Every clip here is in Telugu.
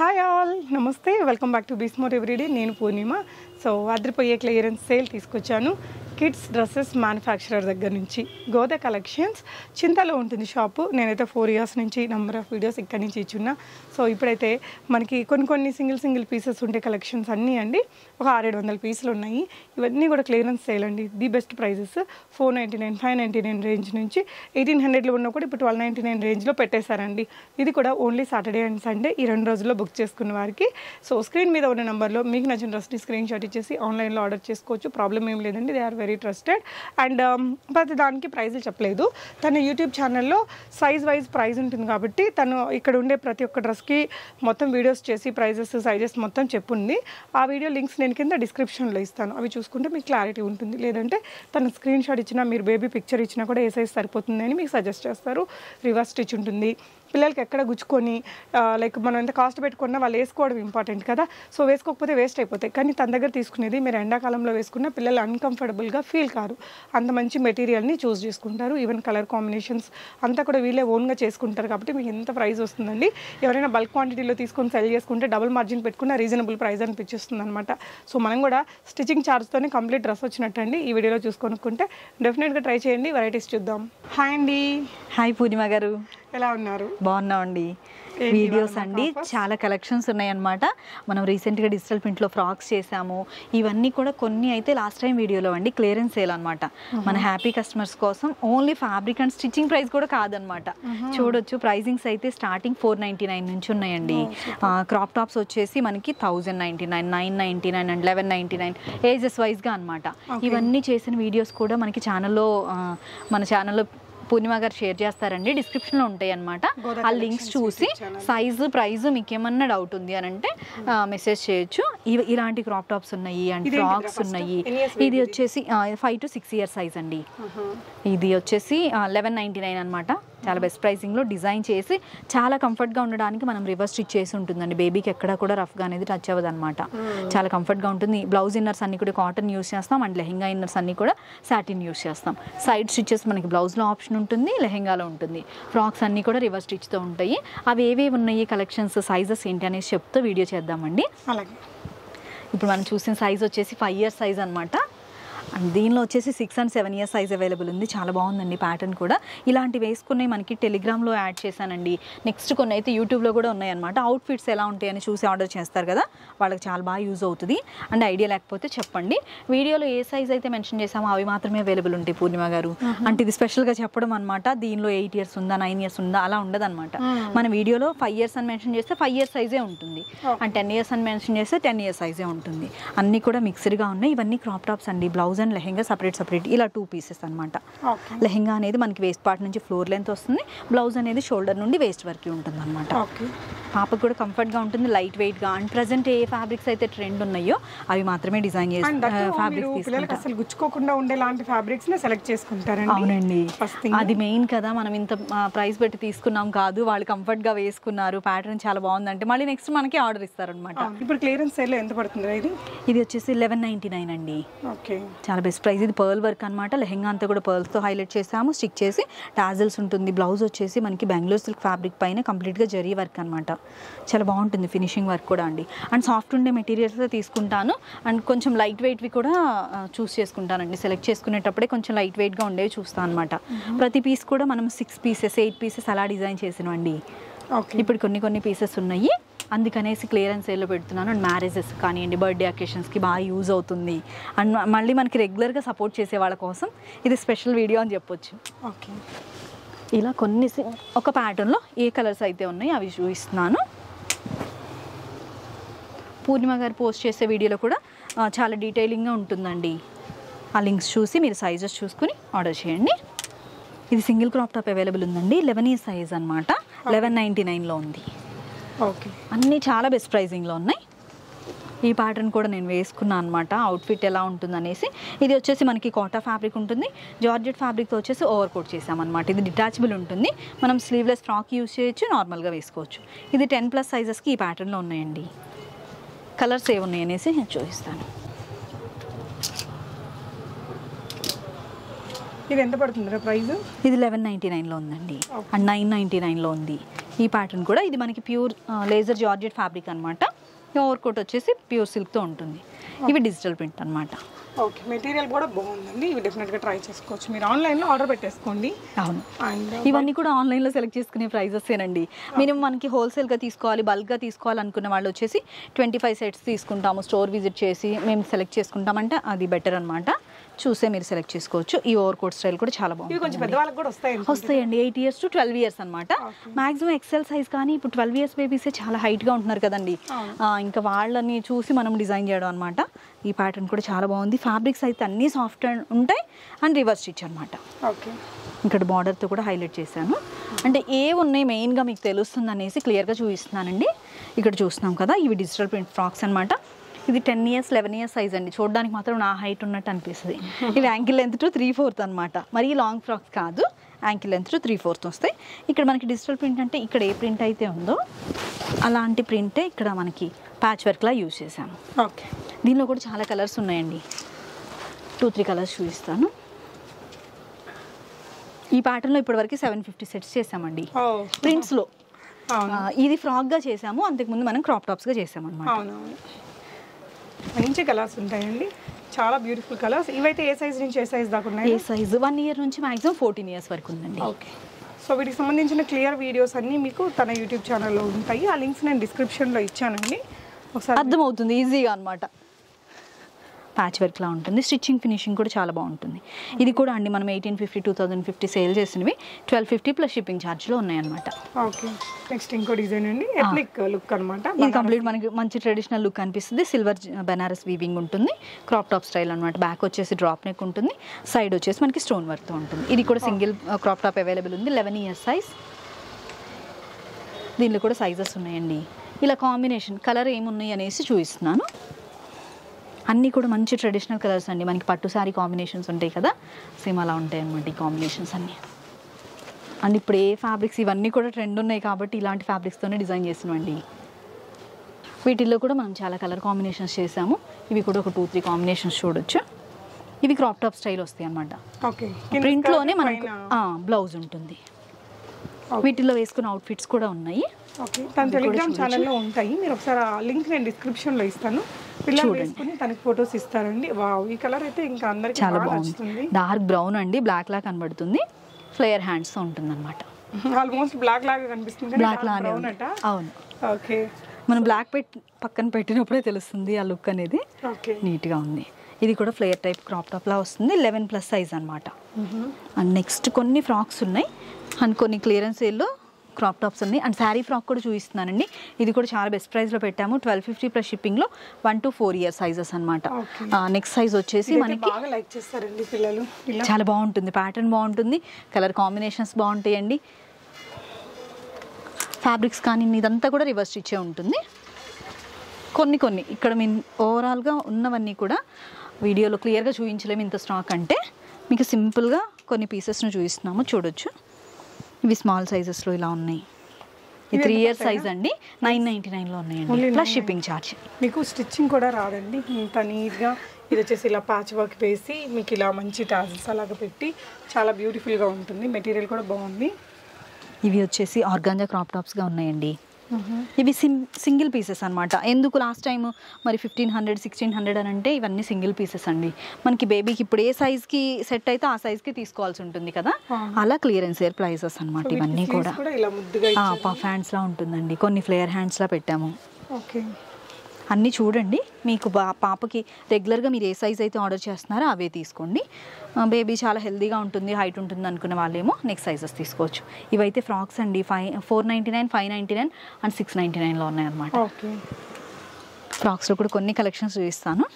హాయ్ ఆల్, నమస్తే, వెల్కమ్ బ్యాక్ టు బీస్మోర్ ఎవ్రీడే. నేను పూర్ణిమ. సో అదిరిపోయే క్లియరెన్స్ సేల్ తీసుకొచ్చాను. కిడ్స్ డ్రెస్సెస్ మ్యానుఫ్యాక్చరర్ దగ్గర నుంచి గోదా కలెక్షన్స్. చింతలో ఉంటుంది షాపు. నేనైతే 4 years నుంచి నెంబర్ ఆఫ్ వీడియోస్ ఇక్కడి నుంచి ఇచ్చున్నా. సో ఇప్పుడైతే మనకి కొన్ని సింగిల్ పీసెస్ ఉండే కలెక్షన్స్ అన్నీ అండి. ఒక 600-700 పీసులు ఉన్నాయి. ఇవన్నీ కూడా క్లియరెన్స్ సేల్ అండి. ది బెస్ట్ ప్రైజెస్ 499, 599 రేంజ్ నుంచి 1800లో ఉన్న కూడా ఇప్పుడు 1299 రేంజ్లో పెట్టేశారండి. ఇది కూడా ఓన్లీ సాటర్డే అండ్ సండే ఈ 2 రోజుల్లో బుక్ చేసుకున్న వారికి. సో స్క్రీన్ మీద ఉన్న నెంబర్లో మీకు నచ్చిన డ్రెస్ని స్క్రీన్ షాట్ ఇచ్చేసి ఆన్లైన్లో ఆర్డర్ చేసుకోవచ్చు. ప్రాబ్లం ఏం లేదండి. They are very trusted. And ప్రతి దానికి ప్రైజులు చెప్పలేదు. తన యూట్యూబ్ ఛానల్లో సైజ్ వైజ్ ప్రైజ్ ఉంటుంది కాబట్టి తను ఇక్కడ ఉండే ప్రతి ఒక్క డ్రెస్కి మొత్తం వీడియోస్ చేసి ప్రైజెస్ సైజెస్ మొత్తం చెప్పుంది. ఆ వీడియో లింక్స్ నేను కింద డిస్క్రిప్షన్లో ఇస్తాను. అవి చూసుకుంటే మీకు క్లారిటీ ఉంటుంది. లేదంటే తను స్క్రీన్ షాట్ ఇచ్చినా, మీరు బేబీ పిక్చర్ ఇచ్చినా కూడా ఏ సైజ్ సరిపోతుంది అని మీకు సజెస్ట్ చేస్తారు. రివర్స్ స్టిచ్ ఉంటుంది. పిల్లలకి ఎక్కడ గుచ్చుకొని లైక్ మనం ఎంత కాస్ట్ పెట్టుకున్నా వాళ్ళు వేసుకోవడం ఇంపార్టెంట్ కదా. సో వేసుకోకపోతే వేస్ట్ అయిపోతాయి. కానీ తన దగ్గర తీసుకునేది మీరు ఎండాకాలంలో వేసుకున్న పిల్లలు అన్కంఫర్టబుల్గా ఫీల్ కారు. అంత మంచి మెటీరియల్ని చూస్ చేసుకుంటారు. ఈవెన్ కలర్ కాంబినేషన్స్ అంతా కూడా వీళ్ళే ఓన్గా చేసుకుంటారు కాబట్టి మీకు ఎంత ప్రైస్ వస్తుందండి. ఎవరైనా బల్క్ క్వాంటిటీలో తీసుకొని సెల్ చేసుకుంటే డబుల్ మార్జిన్ పెట్టుకున్న రీజనబుల్ ప్రైస్ అనిపించేస్తుంది అనమాట. సో మనం కూడా స్టిచ్చింగ్ ఛార్జ్తోనే కంప్లీట్ డ్రెస్ వచ్చినట్టండి. ఈ వీడియోలో చూసుకొనుక్కుంటే డెఫినెట్గా ట్రై చేయండి. వెరైటీస్ చూద్దాం. హాయ్ అండి. హాయ్ పూర్ణిమ గారు, ఎలా ఉన్నారు? బాగున్నామండి. వీడియోస్ అండి చాలా కలెక్షన్స్ ఉన్నాయన్నమాట. మనం రీసెంట్గా డిజిటల్ ప్రింట్లో ఫ్రాక్స్ చేసాము. ఇవన్నీ కూడా కొన్ని అయితే లాస్ట్ టైం వీడియోలో అండి క్లియరెన్స్ సేల్ అనమాట. మన హ్యాపీ కస్టమర్స్ కోసం only fabric and stitching price కూడా కాదనమాట. చూడొచ్చు ప్రైజింగ్స్ అయితే స్టార్టింగ్ 499 నుంచి ఉన్నాయండి. క్రాప్ టాప్స్ వచ్చేసి మనకి 1099, 999 అండ్ 1199 ఏజెస్ వైజ్గా అనమాట. ఇవన్నీ చేసిన వీడియోస్ కూడా మనకి మన ఛానల్లో పూర్ణిమ గారు షేర్ చేస్తారండి. డిస్క్రిప్షన్లో ఉంటాయి అనమాట. ఆ లింక్స్ చూసి సైజు ప్రైజు మీకు ఏమన్నా డౌట్ ఉంది అని అంటే మెసేజ్ చేయొచ్చు. ఇలాంటి క్రాప్ టాప్స్ ఉన్నాయి అండ్ ఫ్రాక్స్ ఉన్నాయి. ఇది వచ్చేసి 5 to 6 years సైజ్ అండి. ఇది వచ్చేసి 1199 అనమాట. చాలా బెస్ట్ ప్రైసింగ్లో డిజైన్ చేసి చాలా కంఫర్ట్గా ఉండడానికి మనం రివర్స్ స్టిచ్ చేసి ఉంటుందండి. బేబీకి ఎక్కడ కూడా రఫ్గా అనేది టచ్ అవ్వదు అనమాట. చాలా కంఫర్ట్గా ఉంటుంది. బ్లౌజ్ ఇన్నర్స్ అన్ని కూడా కాటన్ యూస్ చేస్తాం అండ్ లెహెంగా ఇన్నర్స్ అన్ని కూడా సాటిన్ యూస్ చేస్తాం. సైడ్ స్టిచెస్ మనకి బ్లౌజ్లో ఆప్షన్ ఉంటుంది, లెహెంగాలో ఉంటుంది. ఫ్రాక్స్ అన్ని కూడా రివర్స్ స్టిచ్తో ఉంటాయి. అవి ఏవేవి ఉన్నాయి, కలెక్షన్స్, సైజెస్ ఏంటి అనేసి చెప్తూ వీడియో చేద్దామండి. అలాగే ఇప్పుడు మనం చూసిన సైజ్ వచ్చేసి 5 years సైజ్ అనమాట. అండ్ దీనిలో వచ్చేసి 6 and 7 years సైజ్ అవైలబుల్ ఉంది. చాలా బాగుందండి ప్యాటర్న్ కూడా. ఇలాంటివి వేసుకున్నాయి మనకి టెలిగ్రామ్లో యాడ్ చేశానండి. నెక్స్ట్ కొన్ని అయితే యూట్యూబ్లో కూడా ఉన్నాయన్నమాట. అవుట్ఫిట్స్ ఎలా ఉంటాయని చూసి ఆర్డర్ చేస్తారు కదా, వాళ్ళకి చాలా బాగా యూజ్ అవుతుంది. అండ్ ఐడియా లేకపోతే చెప్పండి. వీడియోలో ఏ సైజ్ అయితే మెన్షన్ చేసామో అవి మాత్రమే అవైలబుల్ ఉంటాయి పూర్ణిమ గారు. అంటే ఇది స్పెషల్గా చెప్పడం అనమాట. దీనిలో 8 years ఉందా, 9 years ఉందా అలా ఉండదు అనమాట. మన వీడియోలో 5 years అని మెన్షన్ చేస్తే 5 years సైజే ఉంటుంది. అండ్ 10 years అని మెన్షన్ చేస్తే 10 years సైజే ఉంటుంది. అన్నీ కూడా మిక్స్డ్గా ఉన్నాయి. ఇవన్నీ క్రాప్ టాప్స్ అండి. బ్లౌజ్ అండ్ లెహెంగా సపరేట్ ఇలా 2 pieces అనమాట. లెహెంగా అనేది మనకి వేస్ట్ పార్ట్ నుంచి ఫ్లోర్ లెంత్ వస్తుంది. బ్లౌజ్ అనేది షోల్డర్ నుండి వేస్ట్ వరకు ఉంటుంది అనమాట. పాపకు కూడా కంఫర్ట్గా ఉంటుంది, లైట్ వెయిట్గా. అండ్ ప్రజెంట్ ఏ ఫ్యాబ్రిక్స్ అయితే ట్రెండ్ ఉన్నాయో అవి మాత్రమే డిజైన్ చేసి ఫ్యాబ్రిక్స్ అసలు గుచ్చుకోకుండా ఉండేలాంటి ఫ్యాబ్రిక్స్ సెలెక్ట్ చేసుకుంటారండి. అవునండి, అది మెయిన్ కదా. మనం ఇంత ప్రైస్ పెట్టి తీసుకున్నాం కాదు, వాళ్ళు కంఫర్ట్గా వేసుకున్నారు, ప్యాటర్న్ చాలా బాగుందంటే మళ్ళీ నెక్స్ట్ మనకి ఆర్డర్ ఇస్తారనమాట. ఇప్పుడు క్లియరెన్స్ సేల్ ఎంత పడుతుంది ఇది వచ్చేసి 1199 అండి. ఓకే, చాలా బెస్ట్ ప్రైస్. ఇది పర్ల్ వర్క్ అనమాట. లెహెంగా అంతా కూడా పర్ల్స్తో హైలైట్ చేసాము, స్టిక్ చేసి టాజిల్స్ ఉంటుంది. బ్లౌజ్ వచ్చేసి మనకి బెంగళూరు సిల్క్ ఫ్యాబ్రిక్ పైన కంప్లీట్గా జరీ వర్క్ అనమాట. చాలా బాగుంటుంది ఫినిషింగ్ వర్క్ కూడా అండి. అండ్ సాఫ్ట్ ఉండే మెటీరియల్స్ తీసుకుంటాను. అండ్ కొంచెం లైట్ వెయిట్వి కూడా చూస్ చేసుకుంటానండి. సెలెక్ట్ చేసుకునేటప్పుడే కొంచెం లైట్ వెయిట్గా ఉండేవి చూస్తాను అనమాట. ప్రతి పీస్ కూడా మనం 6 pieces 8 pieces అలా డిజైన్ చేసినవండి. ఇప్పుడు కొన్ని పీసెస్ ఉన్నాయి, అందుకనేసి క్లియరెన్స్ సేల్లో పెడుతున్నాను. అండ్ మ్యారేజెస్ కానివ్వండి, బర్త్డే అకేషన్స్కి బాగా యూజ్ అవుతుంది. అండ్ మళ్ళీ మనకి రెగ్యులర్గా సపోర్ట్ చేసే వాళ్ళ కోసం ఇది స్పెషల్ వీడియో అని చెప్పొచ్చు. ఓకే, ఇలా ఒక ప్యాటర్న్లో ఏ కలర్స్ అయితే ఉన్నాయో అవి చూపిస్తున్నాను. పూర్ణిమ గారు పోస్ట్ చేసే వీడియోలో కూడా చాలా డీటెయిలింగ్గా ఉంటుందండి. ఆ లింక్స్ చూసి మీరు సైజెస్ చూసుకుని ఆర్డర్ చేయండి. ఇది సింగిల్ క్రాప్ టాప్ అవైలబుల్ ఉందండి. 11 years సైజ్ అనమాట. 1199లో ఉంది. ఓకే, అన్నీ చాలా బెస్ట్ ప్రైజింగ్లో ఉన్నాయి. ఈ ప్యాటర్న్ కూడా నేను వేసుకున్నాను అనమాట, అవుట్ఫిట్ ఎలా ఉంటుంది అనేసి. ఇది వచ్చేసి మనకి కోటా ఫ్యాబ్రిక్ ఉంటుంది. జార్జెట్ ఫ్యాబ్రిక్తో వచ్చేసి ఓవర్ కోట్ చేసామన్నమాట. ఇది డిటాచబుల్ ఉంటుంది. మనం స్లీవ్లెస్ ఫ్రాక్ యూజ్ చేయొచ్చు, నార్మల్గా వేసుకోవచ్చు. ఇది 10+ సైజెస్కి ఈ ప్యాటర్న్లో ఉన్నాయండి. కలర్స్ ఏ ఉన్నాయి అనేసి నేను చూపిస్తాను. ఇది ఎంత పడుతుంది ప్రైస్? ఇది 1199లో ఉందండి. అండ్ 999లో ఉంది. ఈ ప్యాటర్న్ కూడా ఇది మనకి ప్యూర్ లేజర్ జార్జెట్ ఫ్యాబ్రిక్ అనమాట. ఓవర్ కోట్ వచ్చేసి ప్యూర్ సిల్క్తో ఉంటుంది. ఇవి డిజిటల్ ప్రింట్ అనమాట. ఓకే, మెటీరియల్ కూడా బాగుందండి. ఇవి డెఫినెట్గా ట్రై చేసుకోవచ్చు. మీరు ఆన్లైన్లో ఆర్డర్ పెట్టేసుకోండి. అవును, అండ్ ఇవన్నీ కూడా ఆన్లైన్లో సెలెక్ట్ చేసుకునే ప్రైజెసేనండి. మినిమం మనకి హోల్సేల్గా తీసుకోవాలి, బల్క్గా తీసుకోవాలనుకున్న వాళ్ళు వచ్చేసి 25 సెట్స్ తీసుకుంటాము. స్టోర్ విజిట్ చేసి మేము సెలెక్ట్ చేసుకుంటామంటే అది బెటర్ అనమాట. చూసే మీరు సెలెక్ట్ చేసుకోవచ్చు. ఈ ఓవర్ కోట్ స్టైల్ కూడా చాలా బాగుంది. కొంచెం పెద్దవాళ్ళకి కూడా వస్తాయండి. 8 years to 12 years అనమాట. మాక్సిమం ఎక్సెల్ సైజ్ కానీ ఇప్పుడు 12 years బేబీసే చాలా హైట్గా ఉంటున్నారు కదండి. ఇంకా వాళ్ళని చూసి మనం డిజైన్ చేయడం అనమాట. ఈ ప్యాటర్న్ కూడా చాలా బాగుంది. ఫ్యాబ్రిక్స్ అయితే అన్నీ సాఫ్ట్ ఉంటాయి అండ్ రివర్స్ స్టిచ్ అనమాట. ఓకే, ఇక్కడ బార్డర్తో కూడా హైలైట్ చేశాను. అంటే ఏ ఉన్నాయి మెయిన్గా మీకు తెలుస్తుంది అనేసి క్లియర్గా చూపిస్తున్నానండి. ఇక్కడ చూస్తున్నాం కదా, ఇవి డిజిటల్ ప్రింట్ ఫ్రాక్స్ అనమాట. ఇది 10 years 11 years సైజ్ అండి. చూడడానికి మాత్రం నా హైట్ ఉన్నట్టు అనిపిస్తుంది. ఇవి యాంకిల్ లెంత్ టు 3/4 అనమాట. మరీ లాంగ్ ఫ్రాక్స్ కాదు, యాంకిల్ లెంత్ టు 3/4 వస్తాయి. ఇక్కడ మనకి డిజిటల్ ప్రింట్ అంటే ఇక్కడ ఏ ప్రింట్ అయితే ఉందో అలాంటి ప్రింటే ఇక్కడ మనకి ప్యాచ్ వర్క్లా యూజ్ చేశాను. ఓకే, దీనిలో కూడా చాలా కలర్స్ ఉన్నాయండి. 2-3 కలర్స్ చూపిస్తాను. ఈ ప్యాటర్న్లో ఇప్పటివరకు 750 సెట్స్ చేసామండి ప్రింట్స్లో. ఇది ఫ్రాక్గా చేసాము, అంతకుముందు మనం క్రాప్ టాప్స్గా చేసాము అనమాట. అవునవును, మంచి కలర్స్ ఉంటాయండి, చాలా బ్యూటిఫుల్ కలర్స్. ఇవైతే ఏ సైజ్ నుంచి ఏ సైజ్ దాకా ఉన్నాయి? ఏ సైజు 1 year నుంచి మాక్సిమం 14 years వరకు ఉందండి. ఓకే, సో వీటికి సంబంధించిన క్లియర్ వీడియోస్ అన్నీ మీకు తన యూట్యూబ్ ఛానల్లో ఉంటాయి. ఆ లింక్స్ నేను డిస్క్రిప్షన్లో ఇచ్చానండి, ఒకసారి అర్థమవుతుంది ఈజీగా అనమాట. ప్యాచ్ వర్క్లా ఉంటుంది. స్టిచ్చింగ్ ఫినిషింగ్ కూడా చాలా బాగుంటుంది. ఇది కూడా అండి మనం 1850 2050 సేల్ చేసినవి 1250 ప్లస్ షిప్పింగ్ ఛార్జ్లో ఉన్నాయన్నమాట. ఓకే, నెక్స్ట్ ఇంకో డిజైన్ అండి, ఎథ్నిక్ లుక్ అనమాట. ఇది కంప్లీట్ మనకి మంచి ట్రెడిషనల్ లుక్ అనిపిస్తుంది. సిల్వర్ బెనారస్ వీవింగ్ ఉంటుంది. క్రాప్ టాప్ స్టైల్ అనమాట. బ్యాక్ వచ్చేసి డ్రాప్ నెక్ ఉంటుంది, సైడ్ వచ్చేసి మనకి స్టోన్ వర్క్తో ఉంటుంది. ఇది కూడా సింగిల్ క్రాప్ టాప్ అవైలబుల్ ఉంది. 11 years సైజ్. దీనిలో కూడా సైజెస్ ఉన్నాయండి. ఇలా కాంబినేషన్ కలర్ ఏమున్నాయి అనేసి చూపిస్తున్నాను. అన్నీ కూడా మంచి ట్రెడిషనల్ కలర్స్ అండి. మనకి పట్టు శారీ కాంబినేషన్స్ ఉంటాయి కదా, సేమ్ అలా ఉంటాయి అన్నమాట ఈ కాంబినేషన్స్ అన్నీ. అండ్ ఇప్పుడు ఏ ఫ్యాబ్రిక్స్ ఇవన్నీ కూడా ట్రెండ్ ఉన్నాయి కాబట్టి ఇలాంటి ఫ్యాబ్రిక్స్తోనే డిజైన్ చేసినవండి. వీటిల్లో కూడా మనం చాలా కలర్ కాంబినేషన్స్ చేసాము. ఇవి కూడా ఒక 2-3 కాంబినేషన్స్ చూడొచ్చు. ఇవి క్రాప్ టాప్ స్టైల్ వస్తాయి అన్నమాట. ఓకే, ప్రింట్లోనే మనకు బ్లౌజ్ ఉంటుంది. వీటిల్లో వేసుకున్న అవుట్ఫిట్స్ కూడా ఉన్నాయి. ఓకే, తన టెలిగ్రామ్ ఛానల్లో ఉంటాయి. మీరు ఒకసారి ఆ లింక్ నేను డిస్క్రిప్షన్లో ఇస్తాను. పిల్లలు వేసుకుని తనకి ఫొటోస్ ఇస్తారండి. వావ్, ఈ కలర్ అయితే ఇంకా అందరికీ చాలా బాగా బాగుంది. నచ్చుతుంది. డార్క్ బ్రౌన్ అండి, బ్లాక్ లా కనబడుతుంది. ఫ్లేయర్ హ్యాండ్స్ ఉంటుంది అనమాట. ఆల్మోస్ట్ బ్లాక్ లాగా కనిపిస్తుంది. బ్లాక్ లానే అవును. ఓకే, మనం బ్లాక్ పక్కన పెట్టినప్పుడే తెలుస్తుంది ఆ లుక్ అనేది. ఓకే, నీట్గా ఉంది. ఇది కూడా ఫ్లేయర్ టైప్ క్రాప్ టాప్ లా వస్తుంది. 11+ సైజ్ అనమాట. అండ్ నెక్స్ట్ కొన్ని ఫ్రాక్స్ ఉన్నాయి అండ్ కొన్ని క్లియరెన్స్ సేల్లో క్రాప్ టాప్స్ ఉన్నాయి. అండ్ శారీ ఫ్రాక్ కూడా చూపిస్తున్నానండి. ఇది కూడా చాలా బెస్ట్ ప్రైస్లో పెట్టాము. 1250 ప్లస్ షిప్పింగ్లో 1 to 4 years సైజెస్ అనమాట. నెక్స్ట్ సైజ్ వచ్చేసి మనకి బాగా లైక్ చేస్తారండి పిల్లలు. చాలా బాగుంటుంది. ప్యాటర్న్ బాగుంటుంది, కలర్ కాంబినేషన్స్ బాగుంటాయండి. ఫ్యాబ్రిక్స్ కానీ ఇదంతా కూడా రివర్స్ స్టిచ్చే ఉంటుంది. కొన్ని ఇక్కడ మేము ఓవరాల్గా ఉన్నవన్నీ కూడా వీడియోలో క్లియర్గా చూపించలేము ఇంత స్టాక్ అంటే. మీకు సింపుల్గా కొన్ని పీసెస్ను చూపిస్తున్నాము, చూడొచ్చు. ఇవి స్మాల్ సైజెస్లో ఇలా ఉన్నాయి. ఈ 3 years సైజ్ అండి. 999లో ఉన్నాయండి ప్లస్ షిప్పింగ్ ఛార్జ్. మీకు స్టిచ్చింగ్ కూడా రాదండి, ఇంత నీట్గా. ఇది వచ్చేసి ఇలా ప్యాచ్ వర్క్ వేసి మీకు ఇలా మంచి టాజల్స్ అలాగా పెట్టి చాలా బ్యూటిఫుల్గా ఉంటుంది. మెటీరియల్ కూడా బాగుంది. ఇవి వచ్చేసి ఆర్గాంజా క్రాప్ టాప్స్గా ఉన్నాయండి. ఇవి సింగిల్ పీసెస్ అనమాట. ఎందుకు లాస్ట్ టైం మరి 1500 1600 అని అంటే ఇవన్నీ సింగిల్ పీసెస్ అండి. మనకి బేబీకి ఇప్పుడు ఏ సైజ్కి సెట్ అయితే ఆ సైజ్కి తీసుకోవాల్సి ఉంటుంది కదా, అలా క్లియరెన్స్ ఎయిర్ ప్రైసెస్ అనమాట. ఇవన్నీ కూడా పఫ్ హ్యాండ్స్లా ఉంటుందండి. కొన్ని ఫ్లేయర్ హ్యాండ్స్లా పెట్టాము. ఓకే, అన్నీ చూడండి. మీకు పాపకి రెగ్యులర్గా మీరు ఏ సైజ్ అయితే ఆర్డర్ చేస్తున్నారో అవే తీసుకోండి. బేబీ చాలా హెల్దీగా ఉంటుంది, హైట్ ఉంటుంది అనుకునే వాళ్ళేమో నెక్స్ట్ సైజెస్ తీసుకోవచ్చు. ఇవైతే ఫ్రాక్స్ అండి. 499 599 అండ్ 699లో ఉన్నాయన్నమాట. ఓకే, ఫ్రాక్స్లో కూడా కొన్ని కలెక్షన్స్ చూపిస్తాను.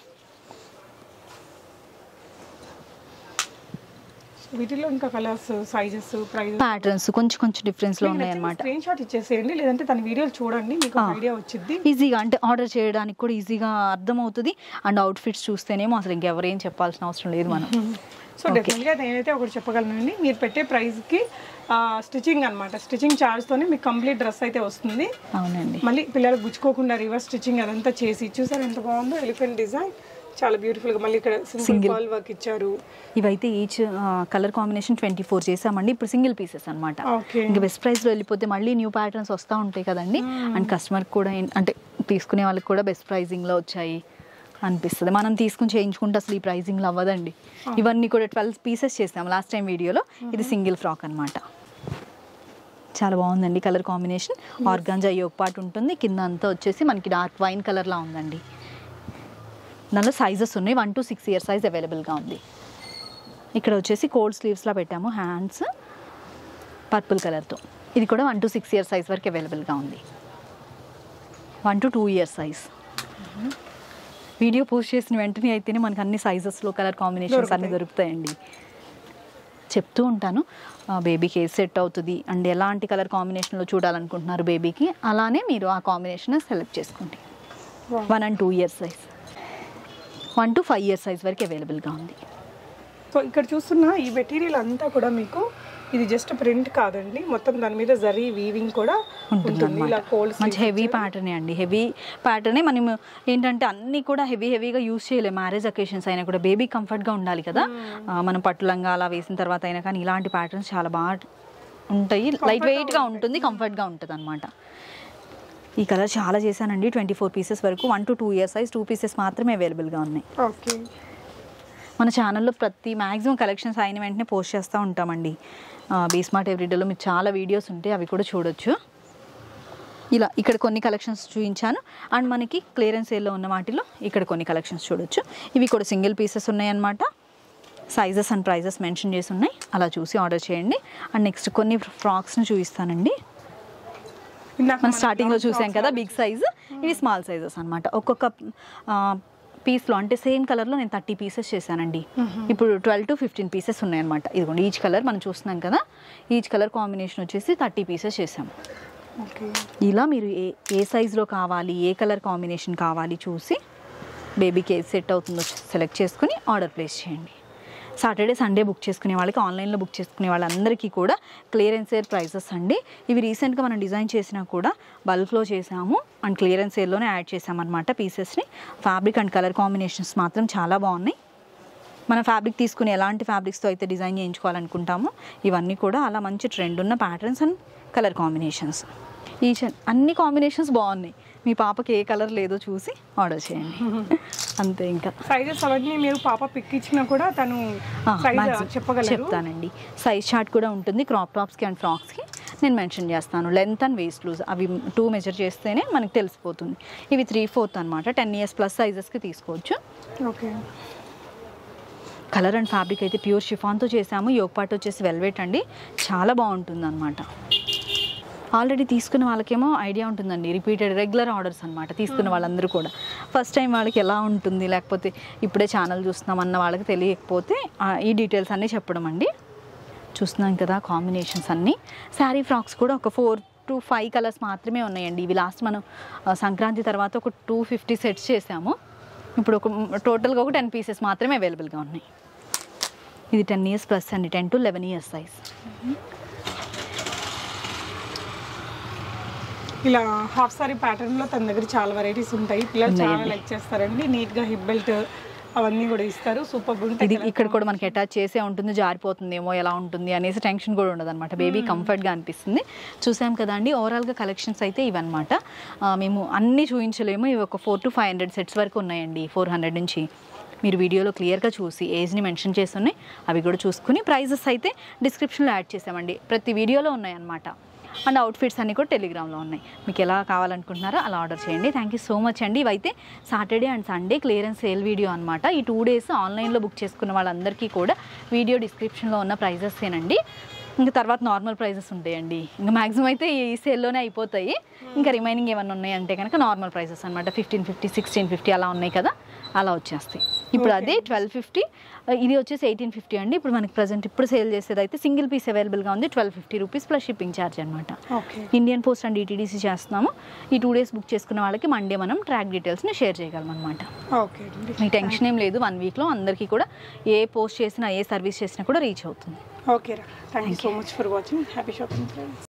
వీటిలో ఇంకా కలర్స్, సైజెస్, ప్రైస్, ప్యాటర్న్స్ కొంచెం డిఫరెన్స్లో ఉన్నాయన్నమాట. స్క్రీన్ షాట్ ఇచ్చేసేయండి, లేదంటే తన వీడియోలు చూడండి, మీకు ఐడియా వచ్చింది. ఈజీగా అంటే ఆర్డర్ చేయడానికి కూడా ఈజీగా అర్థమవుతుంది. అండ్ అవుట్ఫిట్స్ చూస్తేనేమో అసలు ఇంకెవరేం చెప్పాల్సిన అవసరం లేదు మనం. సో డెఫినెట్గా నేనైతే ఒకటి చెప్పగలనండి, మీరు పెట్టే ప్రైస్కి స్టిచ్చింగ్ అనమాట, స్టిచ్చింగ్ ఛార్జ్తోనే మీకు కంప్లీట్ డ్రెస్ అయితే వస్తుంది. అవునండి. మళ్ళీ పిల్లలకు గుచ్చుకోకుండా రివర్స్ స్టిచ్చింగ్ అదంతా చేసి చూసారు ఎంత బాగుందో. ఎలిఫెంట్ డిజైన్ చాలా బ్యూటిఫుల్ గా మళ్ళీ ఇక్కడ సింగిల్ బాల్ వర్క్ ఇచ్చారు. ఇవైతే ఈచ్ కలర్ కాంబినేషన్ 24 చేసామండి. ఇప్పుడు సింగిల్ పీసెస్ అనమాట. ఇంకా బెస్ట్ ప్రైస్ లో వెళ్ళిపోతే మళ్ళీ న్యూ ప్యాటర్న్స్ వస్తూ ఉంటాయి కదండి. అండ్ కస్టమర్ కూడా అంటే తీసుకునే వాళ్ళకి కూడా బెస్ట్ ప్రైజింగ్ లో వచ్చాయి అనిపిస్తుంది. మనం తీసుకుని చేయించుకుంటే అసలు ఈ ప్రైజింగ్ లో అవ్వదండి. ఇవన్నీ కూడా 12 పీసెస్ చేసాం లాస్ట్ టైం వీడియోలో. ఇది సింగిల్ ఫ్రాక్ అనమాట. చాలా బాగుందండి colour combination. Organza yoke part ఉంటుంది, కింద అంతా వచ్చేసి మనకి డార్క్ వైన్ కలర్ లా ఉందండి. దానిలో సైజెస్ ఉన్నాయి, 1 to 6 ఇయర్ సైజ్ అవైలబుల్గా ఉంది. ఇక్కడ వచ్చేసి కోల్డ్ స్లీవ్స్లా పెట్టాము, హ్యాండ్స్ పర్పుల్ కలర్తో. ఇది కూడా 1 to 6 ఇయర్ సైజ్ వరకు అవైలబుల్గా ఉంది. 1 to 2 year size. Video post చేసిన వెంటనే అయితేనే మనకు అన్ని సైజెస్లో కలర్ కాంబినేషన్స్ అన్నీ దొరుకుతాయండి. చెప్తూ ఉంటాను బేబీకి ఏది సెట్ అవుతుంది అండ్ ఎలాంటి కలర్ కాంబినేషన్లో చూడాలనుకుంటున్నారు బేబీకి, అలానే మీరు ఆ కాంబినేషన్ సెలెక్ట్ చేసుకోండి. 1 and 2 year size, 1 to 5 year size వరకు అవైలబుల్గా ఉంది. సో ఇక్కడ చూస్తున్న ఈ మెటీరియల్ అంతా కూడా మీకు ఇది జస్ట్ ప్రింట్ కాదండి, మొత్తం దాని మీద జరీ వీవింగ్ కూడా ఉంటుంది. ఇలా కోల్డ్ మంచి హెవీ ప్యాటర్నే అండి. హెవీ ప్యాటర్నే. మనం ఏంటంటే అన్నీ కూడా హెవీగా యూస్ చేయలేము. మ్యారేజ్ అకేషన్స్ అయినా కూడా బేబీ కంఫర్ట్గా ఉండాలి కదా. మనం పట్టు లంగా అలా వేసిన తర్వాత అయినా కానీ ఇలాంటి ప్యాటర్న్స్ చాలా బాగా ఉంటాయి. లైట్ వెయిట్గా ఉంటుంది, కంఫర్ట్గా ఉంటుంది అనమాట. ఈ కలర్ చాలా చేశానండి, 24 పీసెస్ వరకు. 1 to 2 ఇయర్ సైజ్ 2 పీసెస్ మాత్రమే అవైలబుల్గా ఉన్నాయి. ఓకే. మన ఛానల్లో ప్రతి మ్యాక్సిమం కలెక్షన్స్ అయిన వెంటనే పోస్ట్ చేస్తూ ఉంటామండి. బీస్మార్ట్ ఎవ్రీడేలో మీకు చాలా వీడియోస్ ఉంటాయి, అవి కూడా చూడొచ్చు. ఇలా ఇక్కడ కొన్ని కలెక్షన్స్ చూపించాను. అండ్ మనకి క్లియరెన్స్ సేల్లో ఉన్న వాటిలో ఇక్కడ కొన్ని కలెక్షన్స్ చూడొచ్చు. ఇవి కూడా సింగిల్ పీసెస్ ఉన్నాయన్నమాట. సైజెస్ అండ్ ప్రైజెస్ మెన్షన్ చేసి ఉన్నాయి, అలా చూసి ఆర్డర్ చేయండి. అండ్ నెక్స్ట్ కొన్ని ఫ్రాక్స్ని చూపిస్తానండి. మనం స్టార్టింగ్లో చూసాం కదా బిగ్ సైజు, ఇవి స్మాల్ సైజెస్ అనమాట. ఒక్కొక్క పీస్లో అంటే సేమ్ కలర్లో నేను 30 పీసెస్ చేశానండి. ఇప్పుడు 12 to 15 పీసెస్ ఉన్నాయన్నమాట. ఇదిగోండి ఈచ్ కలర్ మనం చూస్తున్నాం కదా, ఈచ్ కలర్ కాంబినేషన్ వచ్చేసి 30 పీసెస్ చేసాము. ఇలా మీరు ఏ సైజులో కావాలి, ఏ కలర్ కాంబినేషన్ కావాలి చూసి బేబీకి ఏది సెట్ అవుతుందో సెలెక్ట్ చేసుకుని ఆర్డర్ ప్లేస్ చేయండి. సాటర్డే సండే బుక్ చేసుకునే వాళ్ళకి, ఆన్లైన్లో బుక్ చేసుకునే వాళ్ళందరికీ కూడా క్లియరెన్స్ సేల్ ప్రైసెస్ అండి. ఇవి రీసెంట్గా మనం డిజైన్ చేసినా కూడా బల్క్లో చేసాము అండ్ క్లియరెన్స్ సేల్లోనే యాడ్ చేసామన్నమాట పీసెస్ని. ఫ్యాబ్రిక్ అండ్ కలర్ కాంబినేషన్స్ మాత్రం చాలా బాగున్నాయి. మనం ఫ్యాబ్రిక్ తీసుకుని ఎలాంటి ఫ్యాబ్రిక్స్తో అయితే డిజైన్ చేయించుకోవాలనుకుంటామో ఇవన్నీ కూడా అలా మంచి ట్రెండ్ ఉన్న ప్యాటర్న్స్ అండ్ కలర్ కాంబినేషన్స్. అన్ని కాంబినేషన్స్ బాగున్నాయి. మీ పాపకి ఏ కలర్ లేదో చూసి ఆర్డర్ చేయండి అంతే. ఇంకా సైజెస్ అవన్నీ మీరు పాప పిక్ ఇచ్చినా కూడా తను చెప్పగలరు. చెప్తానండి. సైజ్ చార్ట్ కూడా ఉంటుంది క్రాప్ టాప్స్కి అండ్ ఫ్రాక్స్కి. నేను మెన్షన్ చేస్తాను లెంత్ అండ్ వేస్ట్ లూజ్ అవి 2 మెజర్ చేస్తేనే మనకు తెలిసిపోతుంది. ఇవి 3/4 అనమాట. 10 ఇయర్స్ ప్లస్ సైజెస్కి తీసుకోవచ్చు. ఓకే. కలర్ అండ్ ఫ్యాబ్రిక్ అయితే ప్యూర్ షిఫాన్తో చేసాము. యోగ్ పార్ట్ వచ్చేసి వెల్వెట్ అండి, చాలా బాగుంటుంది అనమాట. ఆల్రెడీ తీసుకున్న వాళ్ళకేమో ఐడియా ఉంటుందండి, రిపీటెడ్ రెగ్యులర్ ఆర్డర్స్ అనమాట. తీసుకున్న వాళ్ళందరూ కూడా ఫస్ట్ టైం వాళ్ళకి ఎలా ఉంటుంది, లేకపోతే ఇప్పుడే ఛానల్ చూస్తున్నాం అన్న వాళ్ళకి తెలియకపోతే ఈ డీటెయిల్స్ అన్నీ చెప్పడం అండి. చూస్తున్నాం కదా కాంబినేషన్స్ అన్నీ. శారీ ఫ్రాక్స్ కూడా ఒక 4 to 5 కలర్స్ మాత్రమే ఉన్నాయండి. ఇవి లాస్ట్ మనం సంక్రాంతి తర్వాత ఒక 250 సెట్స్ చేసాము. ఇప్పుడు టోటల్గా ఒక 10 పీసెస్ మాత్రమే అవైలబుల్గా ఉన్నాయి. ఇది 10 ఇయర్స్ ప్లస్ అండి, 10 to 11 ఇయర్స్ సైజ్. ఇలా హాఫ్ సారీ ప్యాటర్న్ లో తన దగ్గర చాలా వెరైటీస్ ఉంటాయి. పిల్లలు చాలా లైక్ చేస్తారండి. నీట్ గా హిప్ బెల్ట్ అవన్నీ కూడా ఇస్తారు. సూపర్ ఉంటుంది. ఇది ఇక్కడ కూడా మనకి అటాచ్ చేసే ఉంటుంది, జారిపోతుందేమో ఎలా ఉంటుంది అనేసి టెన్షన్ కూడా ఉండదు అనమాట. బేబీ కంఫర్ట్గా అనిపిస్తుంది. చూసాం కదా అండి, ఓవరాల్గా కలెక్షన్స్ అయితే ఇవన్నమాట. మేము అన్నీ చూపించలేము. ఇవి ఒక 400 to 500 సెట్స్ వరకు ఉన్నాయండి. 400 నుంచి మీరు వీడియోలో క్లియర్గా చూసి ఏజ్ని మెన్షన్ చేసి ఉన్నాయి, అవి కూడా చూసుకుని ప్రైజెస్ అయితే డిస్క్రిప్షన్లో యాడ్ చేసామండి. ప్రతి వీడియోలో ఉన్నాయన్నమాట. అండ్ అవుట్ఫిట్స్ అన్నీ కూడా టెలిగ్రామ్లో ఉన్నాయి. మీకు ఎలా కావాలనుకుంటున్నారో అలా ఆర్డర్ చేయండి. థ్యాంక్ యూ సో మచ్ అండి. ఇవైతే Saturday and Sunday clearance sale video అనమాట. ఈ 2 days ఆన్లైన్లో బుక్ చేసుకున్న వాళ్ళందరికీ కూడా వీడియో డిస్క్రిప్షన్లో ఉన్న ప్రైజెస్సేనండి. ఇంకా తర్వాత నార్మల్ ప్రైజెస్ ఉంటాయండి. ఇంకా మ్యాక్సిమం అయితే ఈ సేల్లోనే అయిపోతాయి. ఇంకా రిమైనింగ్ ఏమన్నా ఉన్నాయంటే కనుక నార్మల్ ప్రైజెస్ అనమాట. 1550, 1650 అలా ఉన్నాయి కదా, అలా వచ్చేస్తాయి. ఇప్పుడు అదే 1250, ఇది వచ్చేసి 1850 అండి. ఇప్పుడు మనకి ప్రజెంట్ ఇప్పుడు సేల్ చేసేది అయితే సింగిల్ పీస్ అవైలబుల్గా ఉంది, 1250 రూపీస్ ప్లస్ షిప్పింగ్ ఛార్జ్ అనమాట. ఇండియన్ పోస్ట్ అండ్ DTDC చేస్తున్నాము. ఈ 2 days బుక్ చేసుకున్న వాళ్ళకి మండే మనం ట్రాక్ డీటెయిల్స్ని షేర్ చేయగలం అనమాట. మీ టెన్షన్ ఏం లేదు. 1 weekలో అందరికీ కూడా ఏ పోస్ట్ చేసినా, ఏ సర్వీస్ చేసినా కూడా రీచ్ అవుతుంది. ఓకే రా, thank you so much for watching. Happy shopping friends.